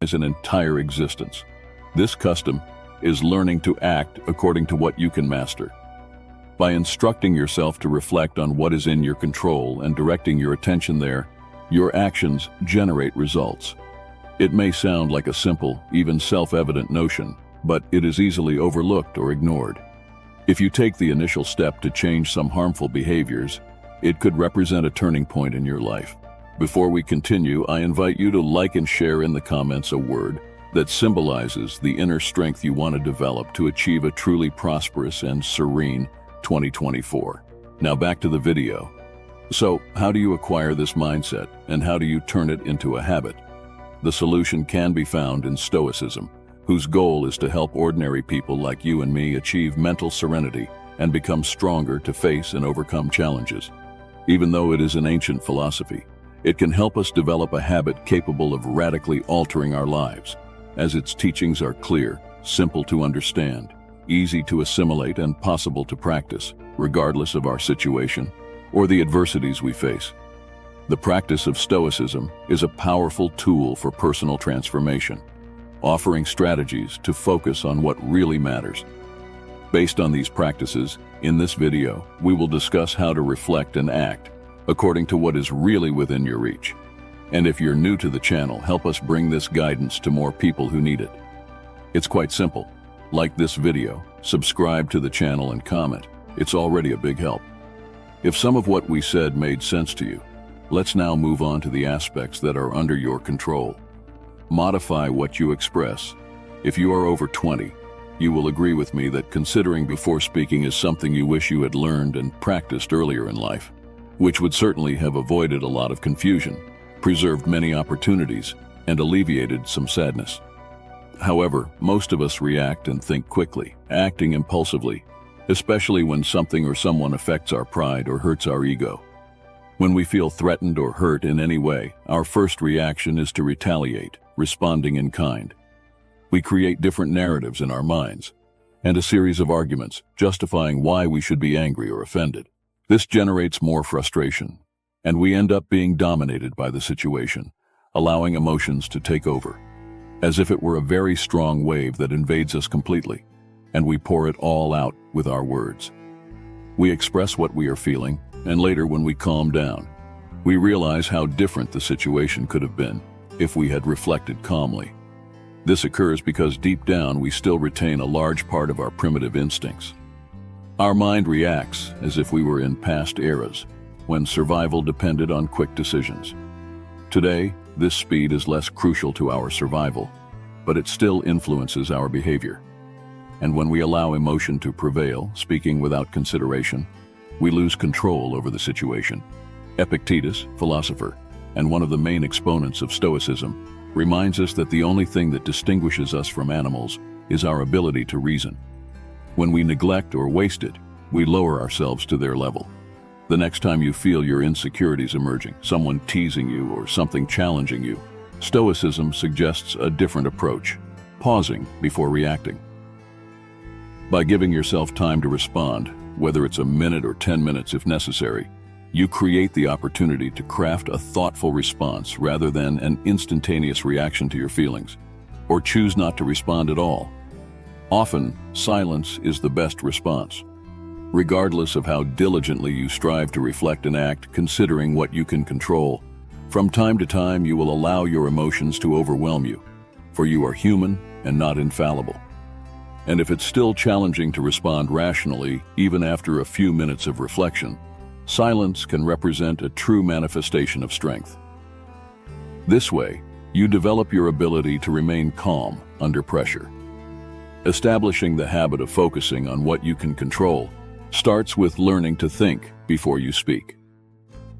as an entire existence. This custom is learning to act according to what you can master. By instructing yourself to reflect on what is in your control and directing your attention there, your actions generate results. It may sound like a simple, even self-evident notion, but it is easily overlooked or ignored. If you take the initial step to change some harmful behaviors, it could represent a turning point in your life. Before we continue, I invite you to like and share in the comments a word that symbolizes the inner strength you want to develop to achieve a truly prosperous and serene 2024. Now back to the video. So, how do you acquire this mindset, and how do you turn it into a habit? The solution can be found in Stoicism, whose goal is to help ordinary people like you and me achieve mental serenity and become stronger to face and overcome challenges. Even though it is an ancient philosophy, it can help us develop a habit capable of radically altering our lives, as its teachings are clear, simple to understand, easy to assimilate, and possible to practice, regardless of our situation or the adversities we face. The practice of Stoicism is a powerful tool for personal transformation, offering strategies to focus on what really matters. Based on these practices, in this video, we will discuss how to reflect and act according to what is really within your reach. And if you're new to the channel, help us bring this guidance to more people who need it. It's quite simple. Like this video, subscribe to the channel and comment. It's already a big help. If some of what we said made sense to you, let's now move on to the aspects that are under your control. Modify what you express. If you are over 20, you will agree with me that considering before speaking is something you wish you had learned and practiced earlier in life, which would certainly have avoided a lot of confusion, preserved many opportunities, and alleviated some sadness. However, most of us react and think quickly, acting impulsively, especially when something or someone affects our pride or hurts our ego. When we feel threatened or hurt in any way, our first reaction is to retaliate, responding in kind. We create different narratives in our minds, and a series of arguments justifying why we should be angry or offended. This generates more frustration, and we end up being dominated by the situation, allowing emotions to take over, as if it were a very strong wave that invades us completely, and we pour it all out with our words. We express what we are feeling, and later when we calm down, we realize how different the situation could have been if we had reflected calmly. This occurs because deep down we still retain a large part of our primitive instincts. Our mind reacts as if we were in past eras, when survival depended on quick decisions. Today, this speed is less crucial to our survival, but it still influences our behavior. And when we allow emotion to prevail, speaking without consideration, we lose control over the situation. Epictetus, philosopher, and one of the main exponents of Stoicism, reminds us that the only thing that distinguishes us from animals is our ability to reason. When we neglect or waste it, we lower ourselves to their level. The next time you feel your insecurities emerging, someone teasing you or something challenging you, Stoicism suggests a different approach, pausing before reacting. By giving yourself time to respond, whether it's a minute or 10 minutes if necessary, you create the opportunity to craft a thoughtful response rather than an instantaneous reaction to your feelings, or choose not to respond at all. Often, silence is the best response. Regardless of how diligently you strive to reflect and act, considering what you can control, from time to time you will allow your emotions to overwhelm you, for you are human and not infallible. And if it's still challenging to respond rationally, even after a few minutes of reflection, silence can represent a true manifestation of strength. This way, you develop your ability to remain calm under pressure. Establishing the habit of focusing on what you can control starts with learning to think before you speak.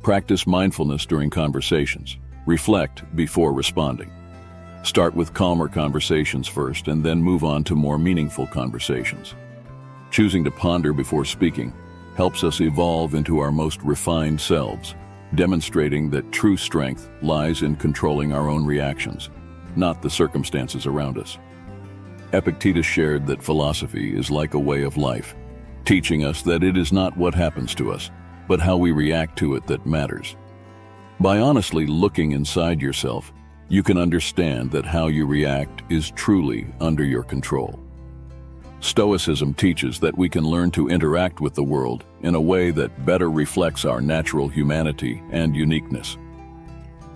Practice mindfulness during conversations. Reflect before responding. Start with calmer conversations first and then move on to more meaningful conversations. Choosing to ponder before speaking helps us evolve into our most refined selves, demonstrating that true strength lies in controlling our own reactions, not the circumstances around us. Epictetus shared that philosophy is like a way of life, teaching us that it is not what happens to us, but how we react to it that matters. By honestly looking inside yourself, you can understand that how you react is truly under your control. Stoicism teaches that we can learn to interact with the world in a way that better reflects our natural humanity and uniqueness.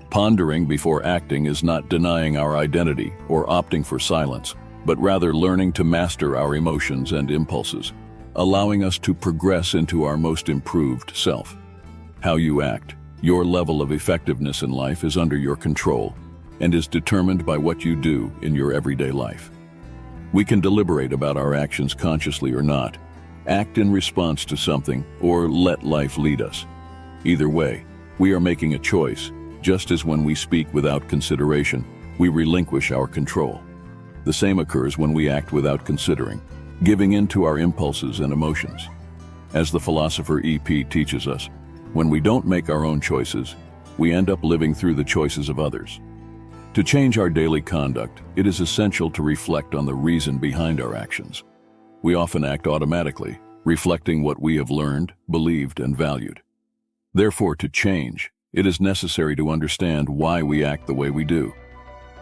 Pondering before acting is not denying our identity or opting for silence, but rather learning to master our emotions and impulses, allowing us to progress into our most improved self. How you act, your level of effectiveness in life is under your control and is determined by what you do in your everyday life. We can deliberate about our actions consciously or not, act in response to something, or let life lead us. Either way, we are making a choice, just as when we speak without consideration, we relinquish our control. The same occurs when we act without considering, giving in to our impulses and emotions. As the philosopher E.P. teaches us, when we don't make our own choices, we end up living through the choices of others. To change our daily conduct, it is essential to reflect on the reason behind our actions. We often act automatically, reflecting what we have learned, believed, and valued. Therefore, to change, it is necessary to understand why we act the way we do.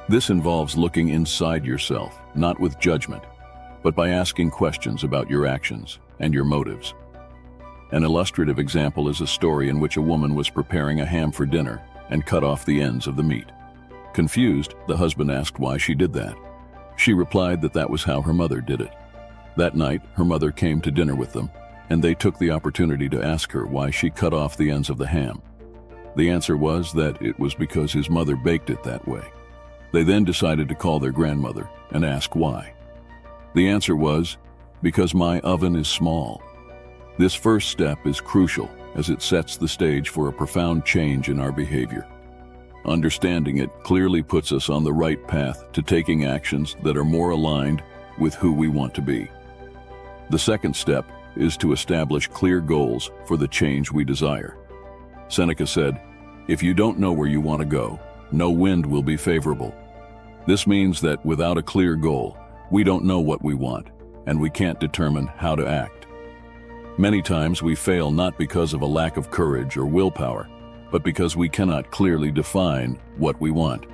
This involves looking inside yourself, not with judgment, but by asking questions about your actions and your motives. An illustrative example is a story in which a woman was preparing a ham for dinner and cut off the ends of the meat. Confused, the husband asked why she did that. She replied that that was how her mother did it. That night, her mother came to dinner with them, and they took the opportunity to ask her why she cut off the ends of the ham. The answer was that it was because his mother baked it that way. They then decided to call their grandmother and ask why. The answer was, because my oven is small. This first step is crucial as it sets the stage for a profound change in our behavior. Understanding it clearly puts us on the right path to taking actions that are more aligned with who we want to be. The second step is to establish clear goals for the change we desire. Seneca said, "If you don't know where you want to go, no wind will be favorable." This means that without a clear goal, we don't know what we want, and we can't determine how to act. Many times we fail not because of a lack of courage or willpower, but because we cannot clearly define what we want.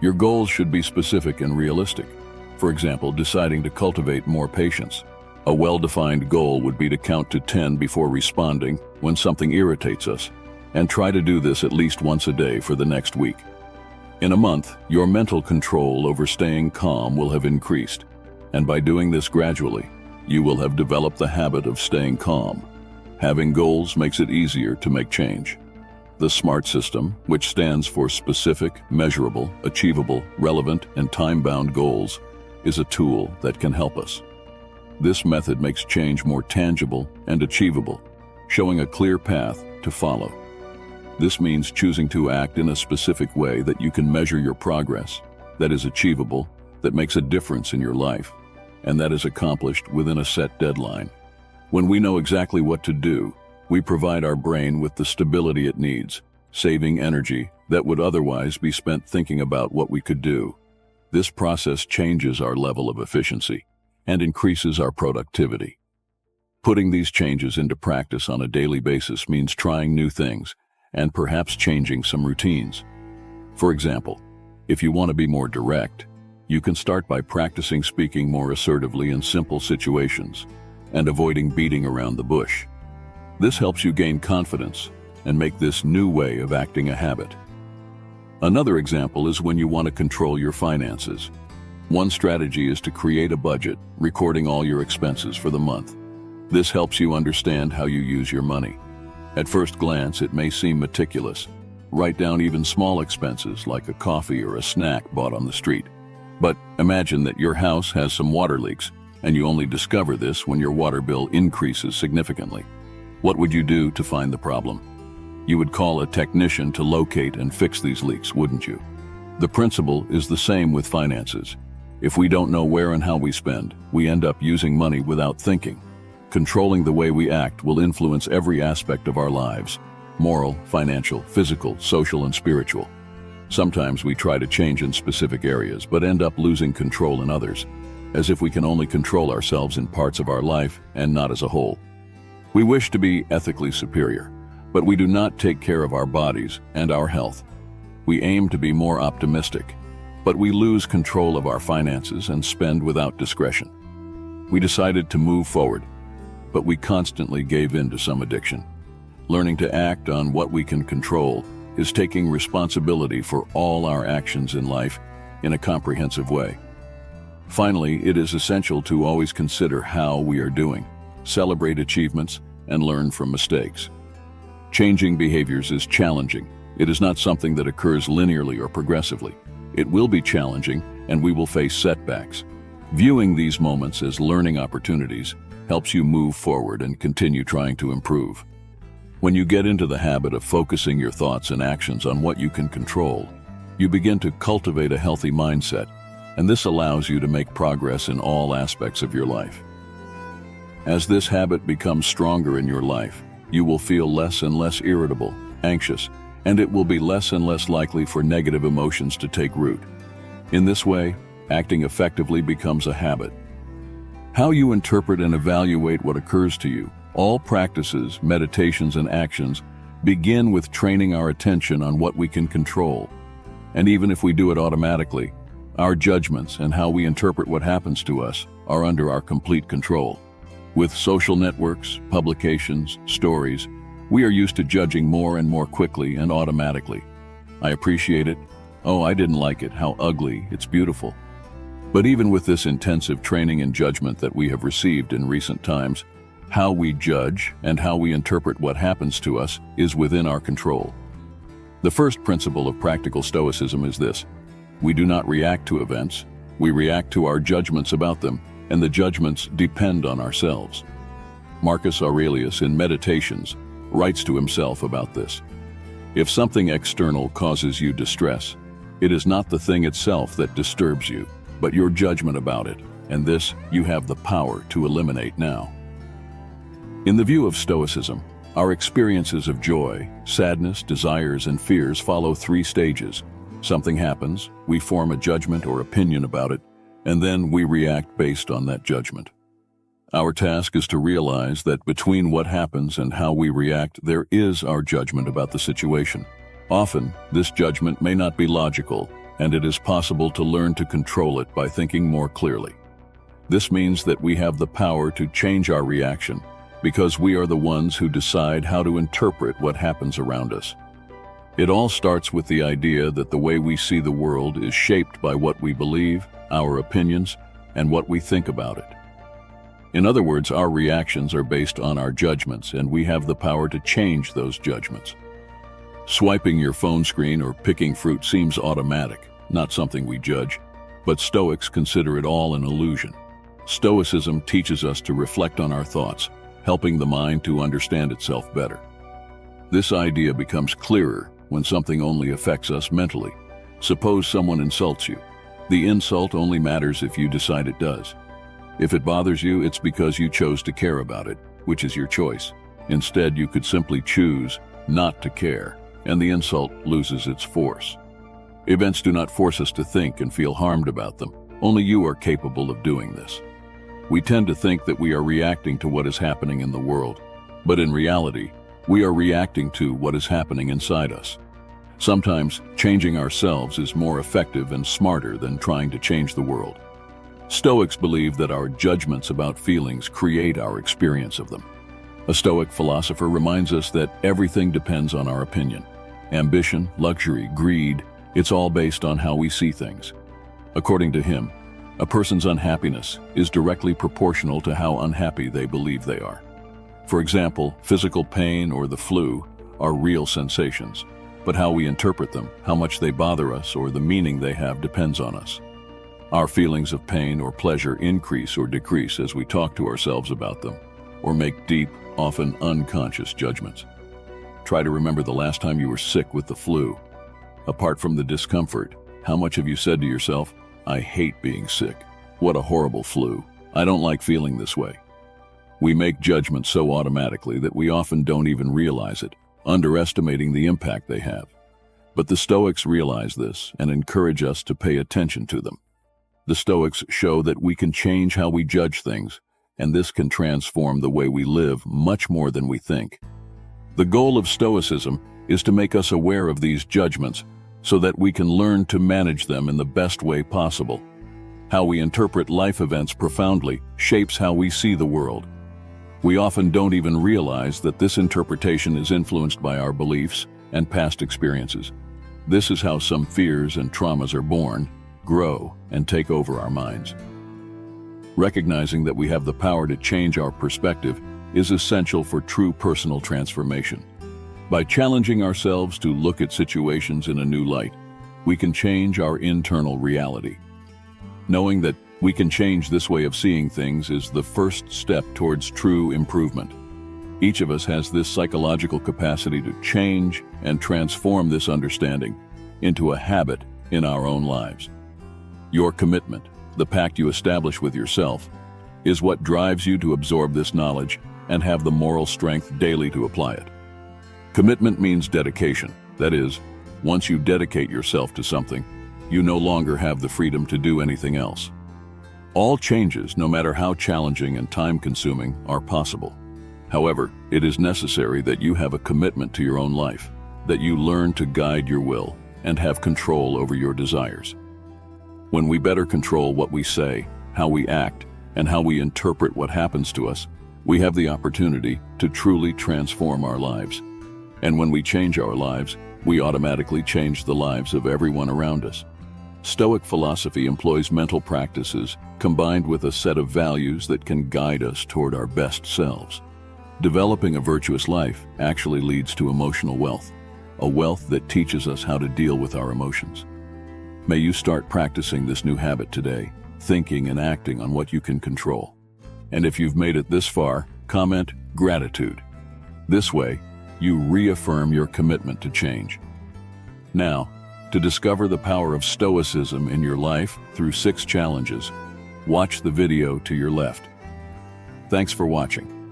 Your goals should be specific and realistic. For example, deciding to cultivate more patience. A well-defined goal would be to count to 10 before responding when something irritates us, and try to do this at least once a day for the next week. In a month, your mental control over staying calm will have increased, and by doing this gradually, you will have developed the habit of staying calm. Having goals makes it easier to make change. The SMART system, which stands for specific, measurable, achievable, relevant, and time-bound goals, is a tool that can help us. This method makes change more tangible and achievable, showing a clear path to follow. This means choosing to act in a specific way that you can measure your progress, that is achievable, that makes a difference in your life, and that is accomplished within a set deadline. When we know exactly what to do, we provide our brain with the stability it needs, saving energy that would otherwise be spent thinking about what we could do. This process changes our level of efficiency and increases our productivity. Putting these changes into practice on a daily basis means trying new things and perhaps changing some routines. For example, if you want to be more direct, you can start by practicing speaking more assertively in simple situations and avoiding beating around the bush. This helps you gain confidence and make this new way of acting a habit. Another example is when you want to control your finances. One strategy is to create a budget, recording all your expenses for the month. This helps you understand how you use your money. At first glance, it may seem meticulous. Write down even small expenses like a coffee or a snack bought on the street. But imagine that your house has some water leaks, and you only discover this when your water bill increases significantly. What would you do to find the problem? You would call a technician to locate and fix these leaks, wouldn't you? The principle is the same with finances. If we don't know where and how we spend, we end up using money without thinking. Controlling the way we act will influence every aspect of our lives: moral, financial, physical, social, and spiritual. Sometimes we try to change in specific areas, but end up losing control in others, as if we can only control ourselves in parts of our life and not as a whole. We wish to be ethically superior, but we do not take care of our bodies and our health. We aim to be more optimistic, but we lose control of our finances and spend without discretion. We decided to move forward, but we constantly gave in to some addiction. Learning to act on what we can control is taking responsibility for all our actions in life in a comprehensive way. Finally, it is essential to always consider how we are doing, celebrate achievements, and learn from mistakes. Changing behaviors is challenging. It is not something that occurs linearly or progressively. It will be challenging, and we will face setbacks. Viewing these moments as learning opportunities helps you move forward and continue trying to improve. When you get into the habit of focusing your thoughts and actions on what you can control, you begin to cultivate a healthy mindset, and this allows you to make progress in all aspects of your life. As this habit becomes stronger in your life, you will feel less and less irritable, anxious, and it will be less and less likely for negative emotions to take root. In this way, acting effectively becomes a habit. How you interpret and evaluate what occurs to you, all practices, meditations, and actions begin with training our attention on what we can control. And even if we do it automatically, our judgments and how we interpret what happens to us are under our complete control. With social networks, publications, stories, we are used to judging more and more quickly and automatically. I appreciate it. Oh, I didn't like it. How ugly. It's beautiful. But even with this intensive training and judgment that we have received in recent times, how we judge and how we interpret what happens to us is within our control. The first principle of practical Stoicism is this: we do not react to events, we react to our judgments about them, and the judgments depend on ourselves. Marcus Aurelius, in Meditations, writes to himself about this. If something external causes you distress, it is not the thing itself that disturbs you, but your judgment about it, and this you have the power to eliminate now. In the view of Stoicism, our experiences of joy, sadness, desires, and fears follow three stages. Something happens, we form a judgment or opinion about it, and then we react based on that judgment. Our task is to realize that between what happens and how we react, there is our judgment about the situation. Often, this judgment may not be logical, and it is possible to learn to control it by thinking more clearly. This means that we have the power to change our reaction, because we are the ones who decide how to interpret what happens around us. It all starts with the idea that the way we see the world is shaped by what we believe, our opinions, and what we think about it. In other words, our reactions are based on our judgments, and we have the power to change those judgments. Swiping your phone screen or picking fruit seems automatic, not something we judge, but Stoics consider it all an illusion. Stoicism teaches us to reflect on our thoughts, helping the mind to understand itself better. This idea becomes clearer when something only affects us mentally. Suppose someone insults you. The insult only matters if you decide it does. If it bothers you, it's because you chose to care about it, which is your choice. Instead, you could simply choose not to care, and the insult loses its force. Events do not force us to think and feel harmed about them. Only you are capable of doing this. We tend to think that we are reacting to what is happening in the world, but in reality, we are reacting to what is happening inside us. Sometimes, changing ourselves is more effective and smarter than trying to change the world. Stoics believe that our judgments about feelings create our experience of them. A Stoic philosopher reminds us that everything depends on our opinion. Ambition, luxury, greed, it's all based on how we see things. According to him, a person's unhappiness is directly proportional to how unhappy they believe they are. For example, physical pain or the flu are real sensations, but how we interpret them, how much they bother us, or the meaning they have depends on us. Our feelings of pain or pleasure increase or decrease as we talk to ourselves about them, or make deep, often unconscious judgments. Try to remember the last time you were sick with the flu. Apart from the discomfort, how much have you said to yourself, "I hate being sick. What a horrible flu. I don't like feeling this way." We make judgments so automatically that we often don't even realize it, underestimating the impact they have. But the Stoics realize this and encourage us to pay attention to them. The Stoics show that we can change how we judge things, and this can transform the way we live much more than we think. The goal of Stoicism is to make us aware of these judgments, so that we can learn to manage them in the best way possible. How we interpret life events profoundly shapes how we see the world. We often don't even realize that this interpretation is influenced by our beliefs and past experiences. This is how some fears and traumas are born, grow, and take over our minds. Recognizing that we have the power to change our perspective is essential for true personal transformation. By challenging ourselves to look at situations in a new light, we can change our internal reality. Knowing that we can change this way of seeing things is the first step towards true improvement. Each of us has this psychological capacity to change and transform this understanding into a habit in our own lives. Your commitment, the pact you establish with yourself, is what drives you to absorb this knowledge and have the moral strength daily to apply it. Commitment means dedication. That is, once you dedicate yourself to something, you no longer have the freedom to do anything else. All changes, no matter how challenging and time-consuming, are possible. However, it is necessary that you have a commitment to your own life, that you learn to guide your will and have control over your desires. When we better control what we say, how we act, and how we interpret what happens to us, we have the opportunity to truly transform our lives. And when we change our lives, we automatically change the lives of everyone around us. Stoic philosophy employs mental practices combined with a set of values that can guide us toward our best selves. Developing a virtuous life actually leads to emotional wealth, a wealth that teaches us how to deal with our emotions. May you start practicing this new habit today, thinking and acting on what you can control. And if you've made it this far, comment gratitude. This way, you reaffirm your commitment to change. Now, to discover the power of Stoicism in your life through 6 challenges, watch the video to your left. Thanks for watching.